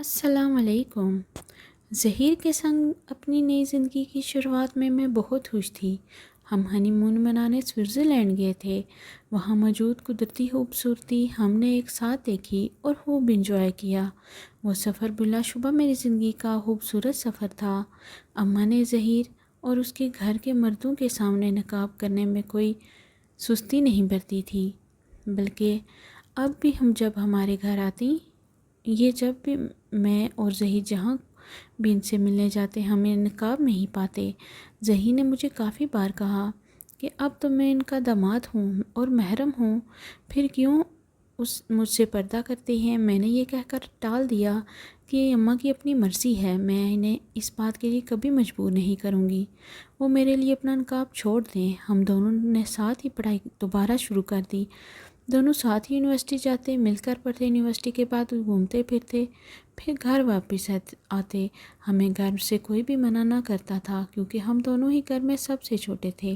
السلام علیکم۔ ظہیر کے سنگ اپنی نئی زندگی کی شروعات میں میں بہت خوش تھی۔ ہم ہنی مون منانے سوئٹزرلینڈ گئے تھے۔ وہاں موجود قدرتی خوبصورتی ہم نے ایک ساتھ دیکھی اور خوب انجوائے کیا۔ وہ سفر بلا شبہ میری زندگی کا خوبصورت سفر تھا۔ اماں نے ظہیر اور اس کے گھر کے مردوں کے سامنے نقاب کرنے میں کوئی سستی نہیں برتی تھی، بلکہ اب بھی ہم جب ہمارے گھر آتی، یہ جب بھی میں اور ظہیر جہاں بھی ان سے ملنے جاتے ہمیں نقاب میں ہی پاتے۔ ظہیر نے مجھے کافی بار کہا کہ اب تو میں ان کا داماد ہوں اور محرم ہوں، پھر کیوں مجھ سے پردہ کرتے ہیں۔ میں نے یہ کہہ کر ٹال دیا کہ یہ اماں کی اپنی مرضی ہے، میں انہیں اس بات کے لیے کبھی مجبور نہیں کروں گی۔ وہ میرے لیے اپنا نقاب چھوڑ دیں۔ ہم دونوں نے ساتھ ہی پڑھائی دوبارہ شروع کر دی، دونوں ساتھ ہی یونیورسٹی جاتے، مل کر پڑھتے، یونیورسٹی کے بعد گھومتے پھرتے، پھر گھر واپس آتے۔ ہمیں گھر سے کوئی بھی منع نہ کرتا تھا کیونکہ ہم دونوں ہی گھر میں سب سے چھوٹے تھے۔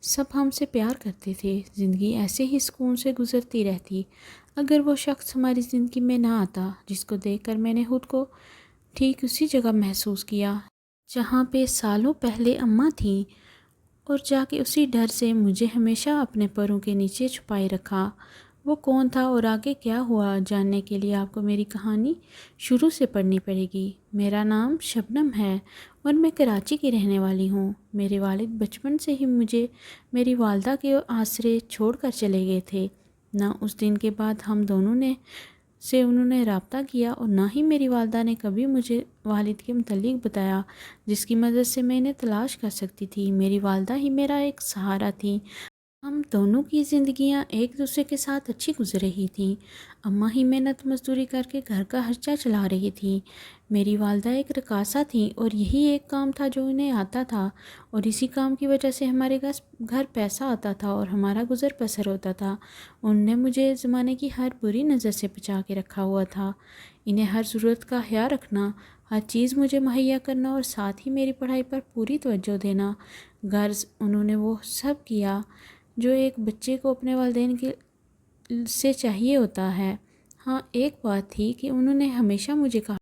سب ہم سے پیار کرتے تھے۔ زندگی ایسے ہی سکون سے گزرتی رہتی اگر وہ شخص ہماری زندگی میں نہ آتا جس کو دیکھ کر میں نے خود کو ٹھیک اسی جگہ محسوس کیا جہاں پہ سالوں پہلے اماں تھیں، اور جا کے اسی ڈر سے مجھے ہمیشہ اپنے پروں کے نیچے چھپائے رکھا۔ وہ کون تھا اور آگے کیا ہوا، جاننے کے لیے آپ کو میری کہانی شروع سے پڑھنی پڑے گی۔ میرا نام شبنم ہے اور میں کراچی کی رہنے والی ہوں۔ میرے والد بچپن سے ہی مجھے میری والدہ کے آسرے چھوڑ کر چلے گئے تھے۔ نہ اس دن کے بعد ہم دونوں سے انہوں نے رابطہ کیا اور نہ ہی میری والدہ نے کبھی مجھے والد کے متعلق بتایا جس کی مدد سے میں انہیں تلاش کر سکتی تھی۔ میری والدہ ہی میرا ایک سہارا تھی۔ ہم دونوں کی زندگیاں ایک دوسرے کے ساتھ اچھی گزر رہی تھیں۔ اماں ہی محنت مزدوری کر کے گھر کا خرچہ چلا رہی تھیں۔ میری والدہ ایک رقاصہ تھیں اور یہی ایک کام تھا جو انہیں آتا تھا، اور اسی کام کی وجہ سے ہمارے گھر پیسہ آتا تھا اور ہمارا گزر بسر ہوتا تھا۔ انہوں نے مجھے زمانے کی ہر بری نظر سے بچا کے رکھا ہوا تھا۔ انہیں ہر ضرورت کا خیال رکھنا، ہر چیز مجھے مہیا کرنا اور ساتھ ہی میری پڑھائی پر پوری توجہ دینا۔ غرض انہوں نے وہ سب کیا جو ایک بچے کو اپنے والدین سے چاہیے ہوتا ہے۔ ہاں، ایک بات تھی کہ انہوں نے ہمیشہ مجھے کہا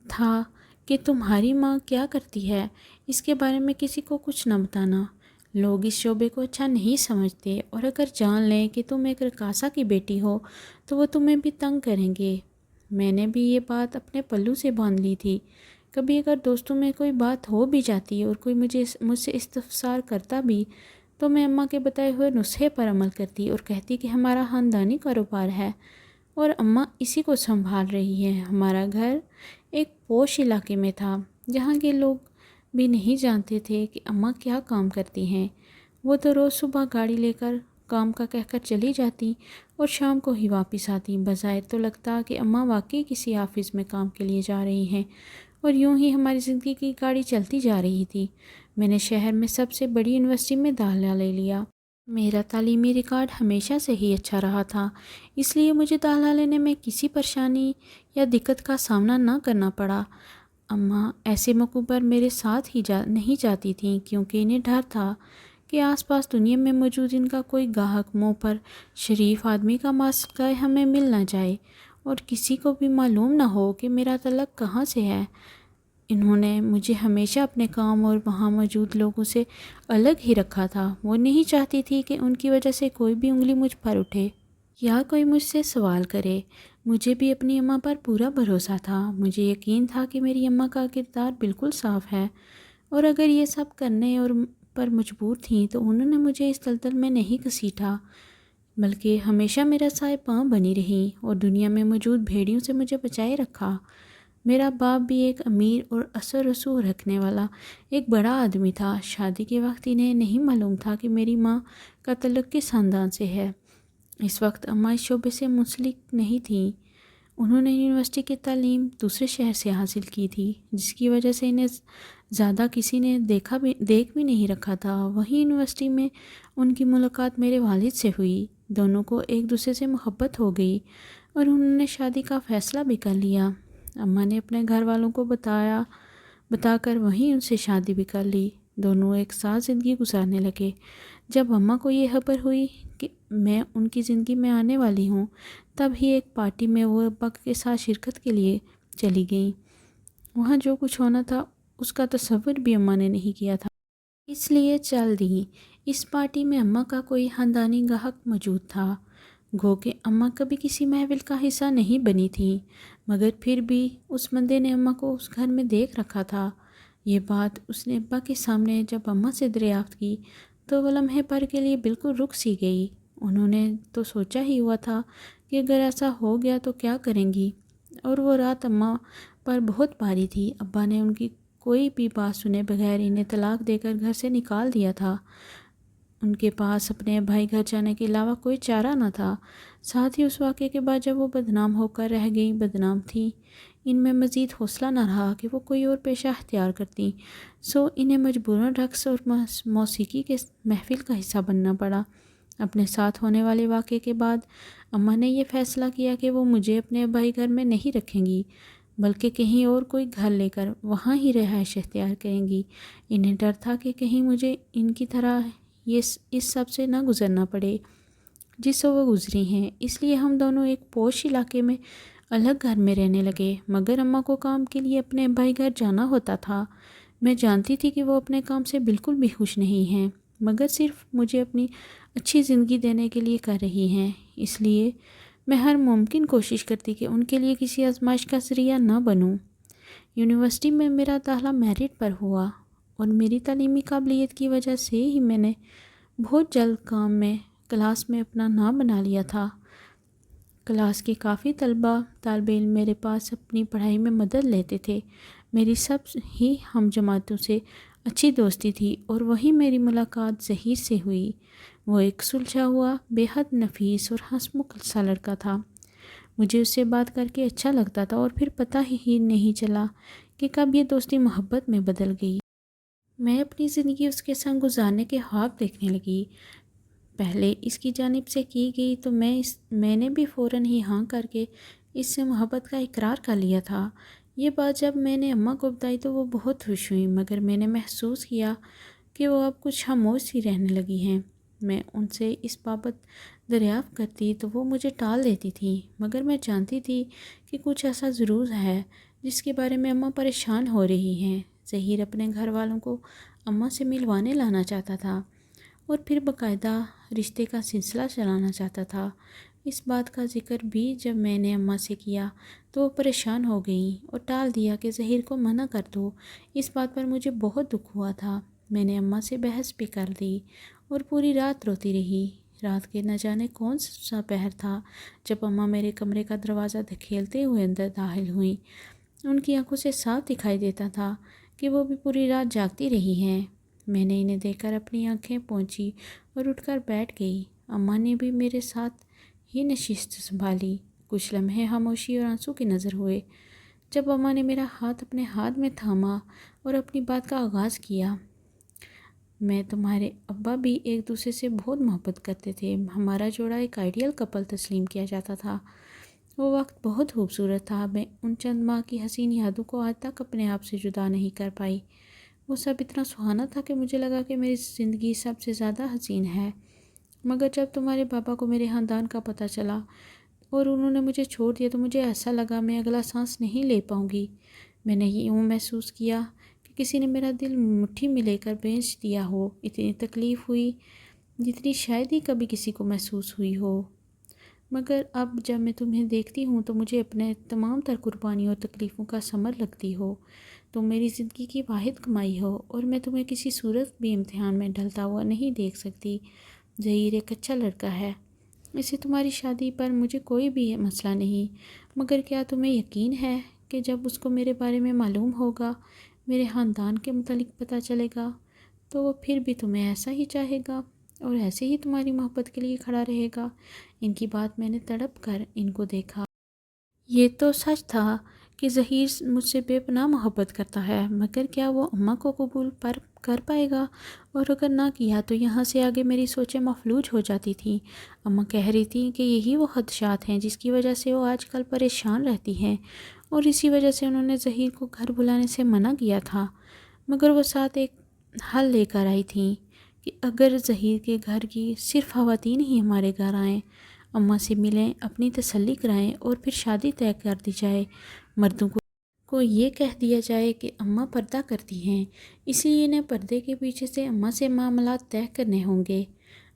تھا کہ تمہاری ماں کیا کرتی ہے اس کے بارے میں کسی کو کچھ نہ بتانا، لوگ اس شعبے کو اچھا نہیں سمجھتے، اور اگر جان لیں کہ تم ایک رقاصہ کی بیٹی ہو تو وہ تمہیں بھی تنگ کریں گے۔ میں نے بھی یہ بات اپنے پلو سے باندھ لی تھی۔ کبھی اگر دوستوں میں کوئی بات ہو بھی جاتی اور کوئی مجھ سے استفسار کرتا بھی تو میں اماں کے بتائے ہوئے نسخے پر عمل کرتی اور کہتی کہ ہمارا خاندانی کاروبار ہے اور اماں اسی کو سنبھال رہی ہے۔ ہمارا گھر ایک پوش علاقے میں تھا جہاں کے لوگ بھی نہیں جانتے تھے کہ اماں کیا کام کرتی ہیں۔ وہ تو روز صبح گاڑی لے کر کام کا کہہ کر چلی جاتی اور شام کو ہی واپس آتی۔ بظاہر تو لگتا کہ اماں واقعی کسی آفس میں کام کے لیے جا رہی ہیں، اور یوں ہی ہماری زندگی کی گاڑی چلتی جا رہی تھی۔ میں نے شہر میں سب سے بڑی یونیورسٹی میں داخلہ لے لیا۔ میرا تعلیمی ریکارڈ ہمیشہ سے ہی اچھا رہا تھا، اس لیے مجھے داخلہ لینے میں کسی پریشانی یا دقت کا سامنا نہ کرنا پڑا۔ اماں ایسے موقعوں پر میرے ساتھ ہی نہیں جاتی تھیں کیونکہ انہیں ڈر تھا کہ آس پاس دنیا میں موجود ان کا کوئی گاہک منہ پر شریف آدمی کا ماسک لگائے ہمیں مل نہ جائے اور کسی کو بھی معلوم نہ ہو کہ میرا تعلق کہاں سے ہے۔ انہوں نے مجھے ہمیشہ اپنے کام اور وہاں موجود لوگوں سے الگ ہی رکھا تھا۔ وہ نہیں چاہتی تھی کہ ان کی وجہ سے کوئی بھی انگلی مجھ پر اٹھے یا کوئی مجھ سے سوال کرے۔ مجھے بھی اپنی اماں پر پورا بھروسہ تھا۔ مجھے یقین تھا کہ میری اماں کا کردار بالکل صاف ہے، اور اگر یہ سب کرنے پر مجبور تھیں تو انہوں نے مجھے اس دلدل میں نہیں گھسیٹا، بلکہ ہمیشہ میرا سائے پاں بنی رہیں اور دنیا میں موجود بھیڑیوں سے مجھے بچائے رکھا۔ میرا باپ بھی ایک امیر اور اثر رسوخ رکھنے والا ایک بڑا آدمی تھا۔ شادی کے وقت انہیں نہیں معلوم تھا کہ میری ماں کا تعلق کس خاندان سے ہے۔ اس وقت اماں اس شعبے سے منسلک نہیں تھیں۔ انہوں نے یونیورسٹی کی تعلیم دوسرے شہر سے حاصل کی تھی، جس کی وجہ سے انہیں زیادہ کسی نے دیکھ بھی نہیں رکھا تھا۔ وہیں یونیورسٹی میں ان کی ملاقات میرے والد سے ہوئی۔ دونوں کو ایک دوسرے سے محبت ہو گئی اور انہوں نے شادی کا فیصلہ بھی کر لیا۔ اماں نے اپنے گھر والوں کو بتا کر وہیں ان سے شادی بھی کر لی۔ دونوں ایک ساتھ زندگی گزارنے لگے۔ جب اماں کو یہ خبر ہوئی کہ میں ان کی زندگی میں آنے والی ہوں، تب ہی ایک پارٹی میں وہ ابا کے ساتھ شرکت کے لیے چلی گئیں۔ وہاں جو کچھ ہونا تھا اس کا تصور بھی اماں نے نہیں کیا تھا، اس لیے چل دیں۔ اس پارٹی میں اماں کا کوئی خاندانی گاہک موجود تھا، گو کہ اماں کبھی کسی محفل کا حصہ نہیں بنی تھیں، مگر پھر بھی اس بندے نے اماں کو اس گھر میں دیکھ رکھا تھا۔ یہ بات اس نے ابا کے سامنے جب اماں سے دریافت کی تو وہ لمحے پر کے لیے بالکل رک سی گئی۔ انہوں نے تو سوچا ہی ہوا تھا کہ اگر ایسا ہو گیا تو کیا کریں گی، اور وہ رات اماں پر بہت بھاری تھی۔ ابا نے ان کی کوئی بھی بات سنے بغیر انہیں طلاق دے کر گھر سے نکال دیا تھا۔ ان کے پاس اپنے بھائی گھر جانے کے علاوہ کوئی چارہ نہ تھا۔ ساتھ ہی اس واقعے کے بعد جب وہ بدنام ہو کر رہ گئیں، بدنام تھیں، ان میں مزید حوصلہ نہ رہا کہ وہ کوئی اور پیشہ اختیار کرتیں، سو انہیں مجبوراً رقص اور موسیقی کے محفل کا حصہ بننا پڑا۔ اپنے ساتھ ہونے والے واقعے کے بعد اماں نے یہ فیصلہ کیا کہ وہ مجھے اپنے بھائی گھر میں نہیں رکھیں گی، بلکہ کہیں اور کوئی گھر لے کر وہاں ہی رہائش اختیار کریں گی۔ انہیں ڈر تھا کہ کہیں مجھے ان کی طرح اس سب سے نہ گزرنا پڑے جس سے وہ گزری ہیں، اس لیے ہم دونوں ایک پوش علاقے میں الگ گھر میں رہنے لگے۔ مگر اماں کو کام کے لیے اپنے بھائی گھر جانا ہوتا تھا۔ میں جانتی تھی کہ وہ اپنے کام سے بالکل بھی خوش نہیں ہیں، مگر صرف مجھے اپنی اچھی زندگی دینے کے لیے کر رہی ہیں، اس لیے میں ہر ممکن کوشش کرتی کہ ان کے لیے کسی آزمائش کا ذریعہ نہ بنوں۔ یونیورسٹی میں میرا داخلہ میرٹ پر ہوا، اور میری تعلیمی قابلیت کی وجہ سے ہی میں نے بہت جلد کلاس میں اپنا نام بنا لیا تھا۔ کلاس کے کافی طالب علم میرے پاس اپنی پڑھائی میں مدد لیتے تھے۔ میری سب ہی ہم جماعتوں سے اچھی دوستی تھی، اور وہیں میری ملاقات ظہیر سے ہوئی۔ وہ ایک سلجھا ہوا، بے حد نفیس اور ہنسمکھ سا لڑکا تھا۔ مجھے اس سے بات کر کے اچھا لگتا تھا، اور پھر پتہ ہی نہیں چلا کہ کب یہ دوستی محبت میں بدل گئی۔ میں اپنی زندگی اس کے سنگ گزارنے کے خواب دیکھنے لگی۔ پہلے اس کی جانب سے کی گئی تو میں نے بھی فوراً ہی ہاں کر کے اس سے محبت کا اقرار کر لیا تھا۔ یہ بات جب میں نے اماں کو بتائی تو وہ بہت خوش ہوئیں، مگر میں نے محسوس کیا کہ وہ اب کچھ خاموش سی رہنے لگی ہیں۔ میں ان سے اس بابت دریافت کرتی تو وہ مجھے ٹال دیتی تھیں، مگر میں جانتی تھی کہ کچھ ایسا ضرور ہے جس کے بارے میں اماں پریشان ہو رہی ہیں۔ ظہیر اپنے گھر والوں کو اماں سے ملوانے لانا چاہتا تھا، اور پھر باقاعدہ رشتے کا سلسلہ چلانا چاہتا تھا۔ اس بات کا ذکر بھی جب میں نے اماں سے کیا تو وہ پریشان ہو گئیں اور ٹال دیا کہ ظہیر کو منع کر دو۔ اس بات پر مجھے بہت دکھ ہوا تھا۔ میں نے اماں سے بحث بھی کر دی اور پوری رات روتی رہی۔ رات کے نہ جانے کون سا پہر تھا جب اماں میرے کمرے کا دروازہ دھکیلتے ہوئے اندر داخل ہوئیں۔ ان کی آنکھوں سے صاف دکھائی دیتا تھا کہ وہ بھی پوری رات جاگتی رہی ہیں۔ میں نے انہیں دیکھ کر اپنی آنکھیں پونچھی اور اٹھ کر بیٹھ گئی۔ اماں نے بھی میرے ساتھ ہی نشست سنبھالی۔ کچھ لمحے خاموشی اور آنسو کے نظر ہوئے۔ جب اماں نے میرا ہاتھ اپنے ہاتھ میں تھاما اور اپنی بات کا آغاز کیا، میں تمہارے ابا بھی ایک دوسرے سے بہت محبت کرتے تھے، ہمارا جوڑا ایک آئیڈیل کپل تسلیم کیا جاتا تھا، وہ وقت بہت خوبصورت تھا، میں ان چند ماہ کی حسین یادوں کو آج تک اپنے آپ سے جدا نہیں کر پائی۔ وہ سب اتنا سہانا تھا کہ مجھے لگا کہ میری زندگی سب سے زیادہ حسین ہے، مگر جب تمہارے بابا کو میرے خاندان کا پتہ چلا اور انہوں نے مجھے چھوڑ دیا تو مجھے ایسا لگا میں اگلا سانس نہیں لے پاؤں گی۔ میں نے یوں محسوس کیا کہ کسی نے میرا دل مٹھی میں لے کر بیچ دیا ہو۔ اتنی تکلیف ہوئی جتنی شاید ہی کبھی کسی کو محسوس ہوئی ہو، مگر اب جب میں تمہیں دیکھتی ہوں تو مجھے اپنے تمام تر قربانیوں اور تکلیفوں کا ثمر لگتی ہو۔ تم میری زندگی کی واحد کمائی ہو، اور میں تمہیں کسی صورت بھی امتحان میں ڈھلتا ہوا نہیں دیکھ سکتی۔ ظہیر ایک اچھا لڑکا ہے، اسے تمہاری شادی پر مجھے کوئی بھی مسئلہ نہیں، مگر کیا تمہیں یقین ہے کہ جب اس کو میرے بارے میں معلوم ہوگا، میرے خاندان کے متعلق پتہ چلے گا، تو وہ پھر بھی تمہیں ایسا ہی چاہے گا اور ایسے ہی تمہاری محبت کے لیے کھڑا رہے گا؟ ان کی بات میں نے تڑپ کر ان کو دیکھا۔ یہ تو سچ تھا کہ ظہیر مجھ سے بے پناہ محبت کرتا ہے، مگر کیا وہ اماں کو قبول کر پائے گا؟ اور اگر نہ کیا تو یہاں سے آگے میری سوچیں مفلوج ہو جاتی تھیں۔ اماں کہہ رہی تھیں کہ یہی وہ خدشات ہیں جس کی وجہ سے وہ آج کل پریشان رہتی ہیں، اور اسی وجہ سے انہوں نے ظہیر کو گھر بلانے سے منع کیا تھا، مگر وہ ساتھ ایک حل لے کر آئی تھیں کہ اگر ظہیر کے گھر کی صرف خواتین ہی ہمارے گھر آئیں، اماں سے ملیں، اپنی تسلی کرائیں اور پھر شادی طے کر دی جائے، مردوں کو کو یہ کہہ دیا جائے کہ اماں پردہ کرتی ہیں، اس لیے انہیں پردے کے پیچھے سے اماں سے معاملات طے کرنے ہوں گے۔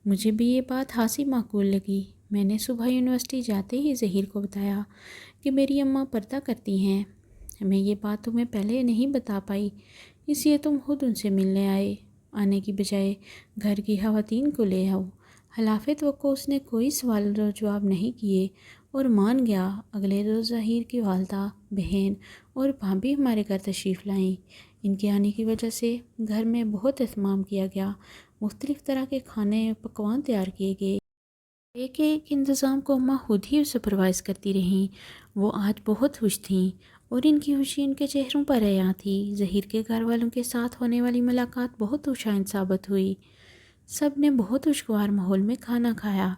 مجھے بھی یہ بات خاصی معقول لگی۔ میں نے صبح یونیورسٹی جاتے ہی ظہیر کو بتایا کہ میری اماں پردہ کرتی ہیں۔ میں یہ بات تمہیں پہلے نہیں بتا پائی، اس لیے تم خود ان سے ملنے آنے کی بجائے گھر کی خواتین کو لے آؤ۔ خلاف توقع اس نے کوئی سوال و جواب نہیں کیے اور مان گیا۔ اگلے روز ظہیر کی والدہ، بہن اور بھابھی ہمارے گھر تشریف لائیں۔ ان کے آنے کی وجہ سے گھر میں بہت اہتمام کیا گیا، مختلف طرح کے کھانے پکوان تیار کیے گئے۔ ایک ایک انتظام کو اماں خود ہی سپروائز کرتی رہیں۔ وہ آج بہت خوش تھیں اور ان کی خوشی ان کے چہروں پر عیاں تھی۔ ظہیر کے گھر والوں کے ساتھ ہونے والی ملاقات بہت خوشائند ثابت ہوئی۔ سب نے بہت خوشگوار ماحول میں کھانا کھایا۔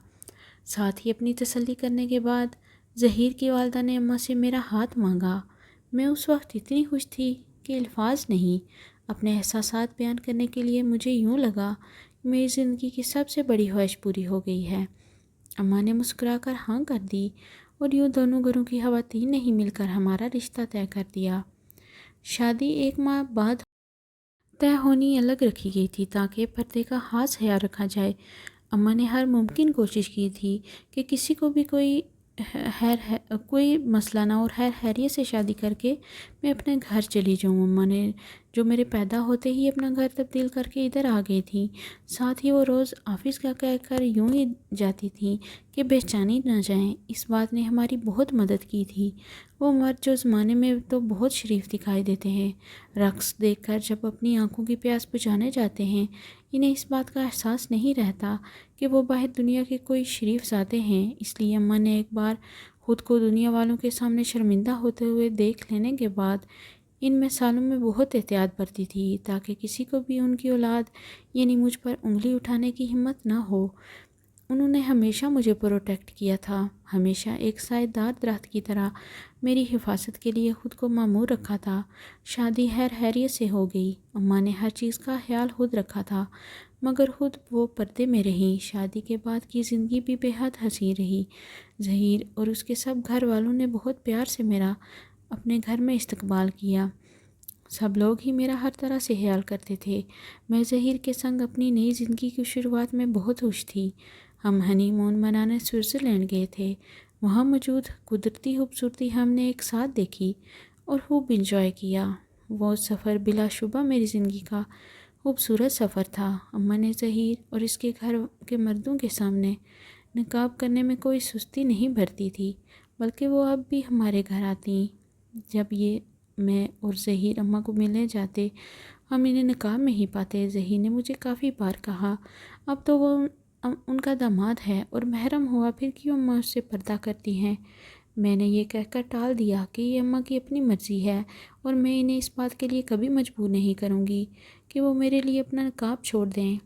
ساتھ ہی اپنی تسلی کرنے کے بعد ظہیر کی والدہ نے اماں سے میرا ہاتھ مانگا۔ میں اس وقت اتنی خوش تھی کہ الفاظ نہیں۔ اپنے احساسات بیان کرنے کے لیے مجھے یوں لگا کہ میری زندگی کی سب سے بڑی خواہش پوری ہو گئی ہے۔ اماں نے مسکرا کر ہاں کر دی اور یوں دونوں گھروں کی خواتین نے ہی مل کر ہمارا رشتہ طے کر دیا۔ شادی 1 ماہ بعد طے ہونی الگ رکھی گئی تھی تاکہ پردے کا خاص خیال رکھا جائے۔ اماں نے ہر ممکن کوشش کی تھی کہ کسی کو بھی کوئی مسئلہ نہ اور خیریت سے شادی کر کے میں اپنے گھر چلی جاؤں۔ اماں نے جو میرے پیدا ہوتے ہی اپنا گھر تبدیل کر کے ادھر آ گئی تھیں۔ ساتھ ہی وہ روز آفس کا کہہ کر یوں ہی جاتی تھیں کہ بےچینی نہ جائیں۔ اس بات نے ہماری بہت مدد کی تھی۔ وہ مرد جو زمانے میں تو بہت شریف دکھائی دیتے ہیں، رقص دیکھ کر جب اپنی آنکھوں کی پیاس بجھانے جاتے ہیں، انہیں اس بات کا احساس نہیں رہتا کہ وہ باہر دنیا کے کوئی شریف ذاتے ہیں۔ اس لیے اماں نے ایک بار خود کو دنیا والوں کے سامنے شرمندہ ہوتے ہوئے دیکھ لینے کے بعد ان میں سالوں میں بہت احتیاط برتی تھی تاکہ کسی کو بھی ان کی اولاد یعنی مجھ پر انگلی اٹھانے کی ہمت نہ ہو۔ انہوں نے ہمیشہ مجھے پروٹیکٹ کیا تھا، ہمیشہ ایک سایہ دار درخت کی طرح میری حفاظت کے لیے خود کو مامور رکھا تھا۔ شادی خیریت سے ہو گئی۔ اماں نے ہر چیز کا خیال خود رکھا تھا مگر خود وہ پردے میں رہیں۔ شادی کے بعد کی زندگی بھی بے حد حسین رہی۔ ظہیر اور اس کے سب گھر والوں نے بہت پیار سے میرا اپنے گھر میں استقبال کیا۔ سب لوگ ہی میرا ہر طرح سے خیال کرتے تھے۔ میں ظہیر کے سنگ اپنی نئی زندگی کی شروعات میں بہت خوش تھی۔ ہم ہنی مون منانے سوئٹزرلینڈ گئے تھے۔ وہاں موجود قدرتی خوبصورتی ہم نے ایک ساتھ دیکھی اور خوب انجوائے کیا۔ وہ سفر بلا شبہ میری زندگی کا خوبصورت سفر تھا۔ اماں نے ظہیر اور اس کے گھر کے مردوں کے سامنے نقاب کرنے میں کوئی سستی نہیں بھرتی تھی، بلکہ وہ اب بھی ہمارے گھر آتی۔ جب میں اور ظہیر اماں کو ملنے جاتے ہم انہیں نقاب میں ہی پاتے۔ ظہیر نے مجھے کافی بار کہا اب تو وہ ان کا داماد ہے اور محرم ہوا پھر کیوں اماں اس سے پردہ کرتی ہیں۔ میں نے یہ کہہ کر ٹال دیا کہ یہ اماں کی اپنی مرضی ہے اور میں انہیں اس بات کے لیے کبھی مجبور نہیں کروں گی کہ وہ میرے لیے اپنا نقاب چھوڑ دیں۔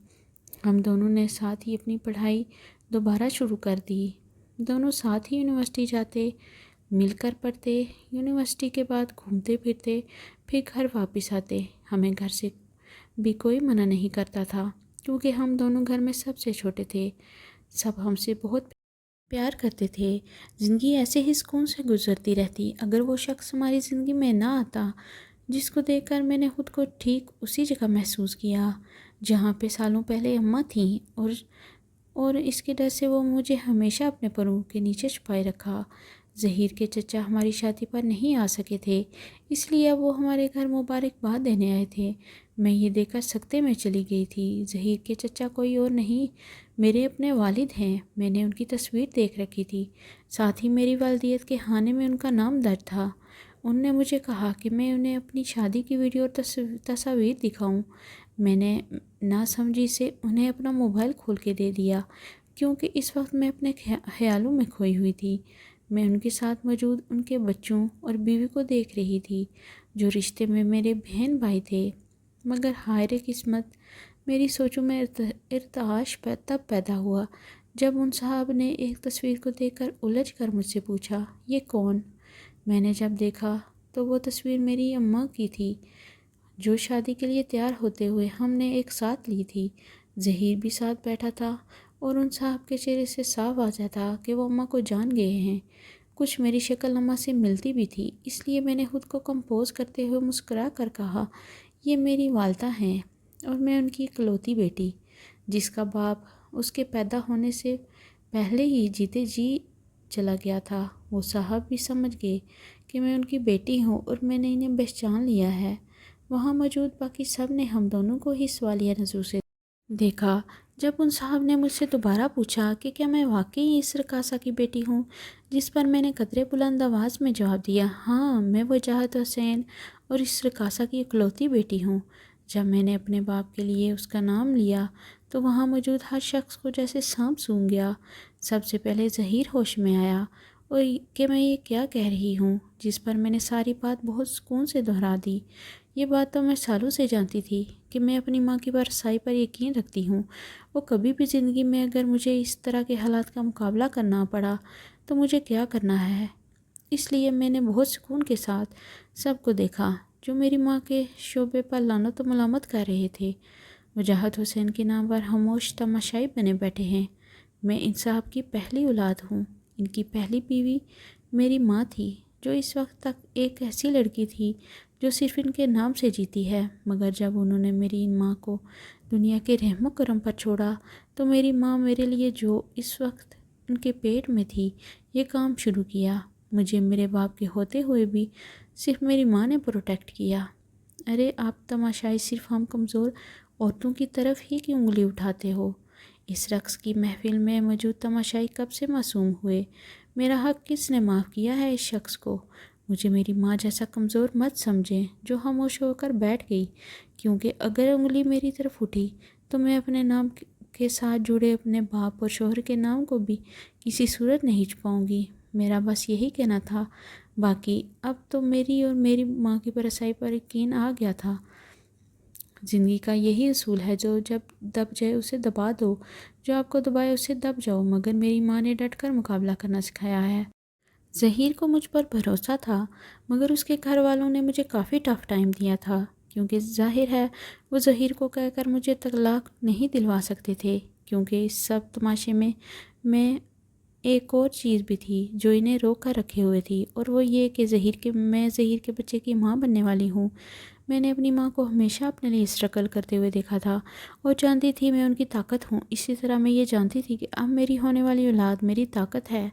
ہم دونوں نے ساتھ ہی اپنی پڑھائی دوبارہ شروع کر دی۔ دونوں ساتھ ہی یونیورسٹی جاتے، مل کر پڑھتے، یونیورسٹی کے بعد گھومتے پھرتے، پھر گھر واپس آتے۔ ہمیں گھر سے بھی کوئی منع نہیں کرتا تھا کیونکہ ہم دونوں گھر میں سب سے چھوٹے تھے۔ سب ہم سے بہت پیار کرتے تھے۔ زندگی ایسے ہی سکون سے گزرتی رہتی اگر وہ شخص ہماری زندگی میں نہ آتا جس کو دیکھ کر میں نے خود کو ٹھیک اسی جگہ محسوس کیا جہاں پہ سالوں پہلے اماں تھیں، اور اس کے ڈر سے وہ مجھے ہمیشہ اپنے پروں کے نیچے چھپائے رکھا۔ ظہیر کے چچا ہماری شادی پر نہیں آ سکے تھے، اس لیے اب وہ ہمارے گھر مبارکباد دینے آئے تھے۔ میں یہ دیکھ کر سکتے میں چلی گئی تھی۔ ظہیر کے چچا کوئی اور نہیں، میرے اپنے والد ہیں۔ میں نے ان کی تصویر دیکھ رکھی تھی، ساتھ ہی میری والدیت کے خانے میں ان کا نام درج تھا۔ انہوں نے مجھے کہا کہ میں انہیں اپنی شادی کی ویڈیو اور تصاویر دکھاؤں۔ میں نے نہ سمجھی سے انہیں اپنا موبائل کھول کے دے دیا کیونکہ اس وقت میں اپنے خیالوں میں کھوئی ہوئی تھی۔ میں ان کے ساتھ موجود ان کے بچوں اور بیوی کو دیکھ رہی تھی جو رشتے میں میرے بہن بھائی تھے، مگر ہائے قسمت، میری سوچوں میں ارتعاش تب پیدا ہوا جب ان صاحب نے ایک تصویر کو دیکھ کر الجھ کر مجھ سے پوچھا یہ کون؟ میں نے جب دیکھا تو وہ تصویر میری اماں کی تھی جو شادی کے لیے تیار ہوتے ہوئے ہم نے ایک ساتھ لی تھی۔ ظہیر بھی ساتھ بیٹھا تھا اور ان صاحب کے چہرے سے صاف واضح تھا کہ وہ اماں کو جان گئے ہیں۔ کچھ میری شکل نما سے ملتی بھی تھی، اس لیے میں نے خود کو کمپوز کرتے ہوئے مسکرا کر کہا، یہ میری والدہ ہیں اور میں ان کی اکلوتی بیٹی، جس کا باپ اس کے پیدا ہونے سے پہلے ہی جیتے جی چلا گیا تھا۔ وہ صاحب بھی سمجھ گئے کہ میں ان کی بیٹی ہوں اور میں نے انہیں پہچان لیا ہے۔ وہاں موجود باقی سب نے ہم دونوں کو ہی سوالیہ نظروں سے دیکھا۔ جب ان صاحب نے مجھ سے دوبارہ پوچھا کہ کیا میں واقعی اس رقاصہ کی بیٹی ہوں، جس پر میں نے قدرے بلند آواز میں جواب دیا، ہاں میں وجاہت حسین اور اس رقاصہ کی اکلوتی بیٹی ہوں۔ جب میں نے اپنے باپ کے لیے اس کا نام لیا تو وہاں موجود ہر شخص کو جیسے سانپ سونگھ گیا۔ سب سے پہلے ظہیر ہوش میں آیا اور کہ میں یہ کیا کہہ رہی ہوں، جس پر میں نے ساری بات بہت سکون سے دہرا دی۔ یہ بات تو میں سالوں سے جانتی تھی کہ میں اپنی ماں کی بارسائی پر یقین رکھتی ہوں۔ وہ کبھی بھی زندگی میں اگر مجھے اس طرح کے حالات کا مقابلہ کرنا پڑا تو مجھے کیا کرنا ہے۔ اس لیے میں نے بہت سکون کے ساتھ سب کو دیکھا جو میری ماں کے شعبے پر لعنت و ملامت کر رہے تھے۔ وجاہت حسین کے نام پر خاموش تماشائی بنے بیٹھے ہیں۔ میں ان صاحب کی پہلی اولاد ہوں۔ ان کی پہلی بیوی میری ماں تھی، جو اس وقت تک ایک ایسی لڑکی تھی جو صرف ان کے نام سے جیتی ہے، مگر جب انہوں نے میری ان ماں کو دنیا کے رحم و کرم پر چھوڑا تو میری ماں میرے لیے جو اس وقت ان کے پیٹ میں تھی یہ کام شروع کیا۔ مجھے میرے باپ کے ہوتے ہوئے بھی صرف میری ماں نے پروٹیکٹ کیا۔ ارے آپ تماشائی صرف ہم کمزور عورتوں کی طرف ہی کیوں انگلی اٹھاتے ہو؟ اس رقص کی محفل میں موجود تماشائی کب سے معصوم ہوئے؟ میرا حق کس نے معاف کیا ہے اس شخص کو؟ مجھے میری ماں جیسا کمزور مت سمجھیں جو خاموش ہو کر بیٹھ گئی، کیونکہ اگر انگلی میری طرف اٹھی تو میں اپنے نام کے ساتھ جڑے اپنے باپ اور شوہر کے نام کو بھی کسی صورت نہیں چھپاؤں گی۔ میرا بس یہی کہنا تھا۔ باقی اب تو میری اور میری ماں کی برسائی پر یقین آ گیا تھا۔ زندگی کا یہی اصول ہے، جو جب دب جائے اسے دبا دو، جو آپ کو دبائے اسے دب جاؤ، مگر میری ماں نے ڈٹ کر مقابلہ کرنا سکھایا ہے۔ ظہیر کو مجھ پر بھروسہ تھا، مگر اس کے گھر والوں نے مجھے کافی ٹف ٹائم دیا تھا، کیونکہ ظاہر ہے وہ ظہیر کو کہہ کر مجھے طلاق نہیں دلوا سکتے تھے، کیونکہ اس سب تماشے میں ایک اور چیز بھی تھی جو انہیں روک کر رکھے ہوئے تھی، اور وہ یہ کہ میں ظہیر کے بچے کی ماں بننے والی ہوں۔ میں نے اپنی ماں کو ہمیشہ اپنے لیے اسٹرگل کرتے ہوئے دیکھا تھا اور جانتی تھی میں ان کی طاقت ہوں۔ اسی طرح میں یہ جانتی تھی کہ اب میری ہونے والی اولاد میری طاقت ہے۔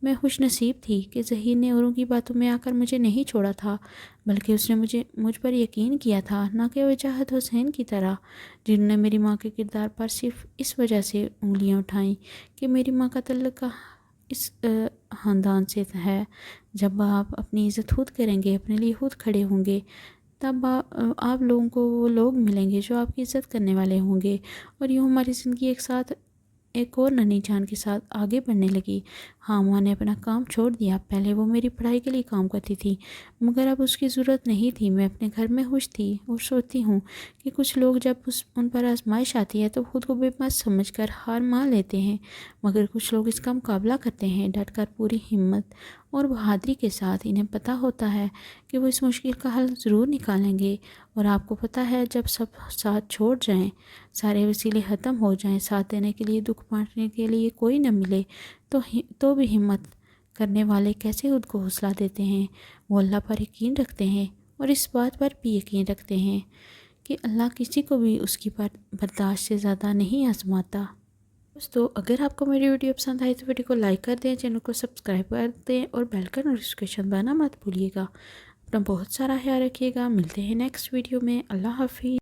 میں خوش نصیب تھی کہ ظہیر نے اوروں کی باتوں میں آ کر مجھے نہیں چھوڑا تھا، بلکہ اس نے مجھ پر یقین کیا تھا، نہ کہ وجاہت حسین کی طرح، جنہوں نے میری ماں کے کردار پر صرف اس وجہ سے انگلیاں اٹھائیں کہ میری ماں کا تعلق اس خاندان سے ہے۔ جب آپ اپنی عزت خود کریں گے، اپنے لیے خود کھڑے ہوں گے، تب آپ لوگوں کو وہ لوگ ملیں گے جو آپ کی عزت کرنے والے ہوں گے، اور یوں ہماری زندگی ایک اور ننھی جان کے ساتھ آگے بڑھنے لگی۔ ہاں ماں نے اپنا کام چھوڑ دیا، پہلے وہ میری پڑھائی کے لیے کام کرتی تھی، مگر اب اس کی ضرورت نہیں تھی۔ میں اپنے گھر میں خوش تھی اور سوچتی ہوں کہ کچھ لوگ جب ان پر آزمائش آتی ہے تو خود کو بے بس سمجھ کر ہار مان لیتے ہیں، مگر کچھ لوگ اس کا مقابلہ کرتے ہیں ڈٹ کر، پوری ہمت اور بہادری کے ساتھ۔ انہیں پتہ ہوتا ہے کہ وہ اس مشکل کا حل ضرور نکالیں گے، اور آپ کو پتہ ہے جب سب ساتھ چھوڑ جائیں، سارے وسیلے ختم ہو جائیں، ساتھ دینے کے لیے، دکھ بانٹنے کے لیے کوئی نہ ملے، تو بھی ہمت کرنے والے کیسے خود کو حوصلہ دیتے ہیں؟ وہ اللہ پر یقین رکھتے ہیں، اور اس بات پر بھی یقین رکھتے ہیں کہ اللہ کسی کو بھی اس کی برداشت سے زیادہ نہیں آزماتا۔ دوستو، اگر آپ کو میری ویڈیو پسند آئی تو ویڈیو کو لائک کر دیں، چینل کو سبسکرائب کر دیں اور بیل کا نوٹیفیکیشن بنا مت بھولیے گا۔ اپنا بہت سارا خیال رکھیے گا۔ ملتے ہیں نیکسٹ ویڈیو میں۔ اللہ حافظ۔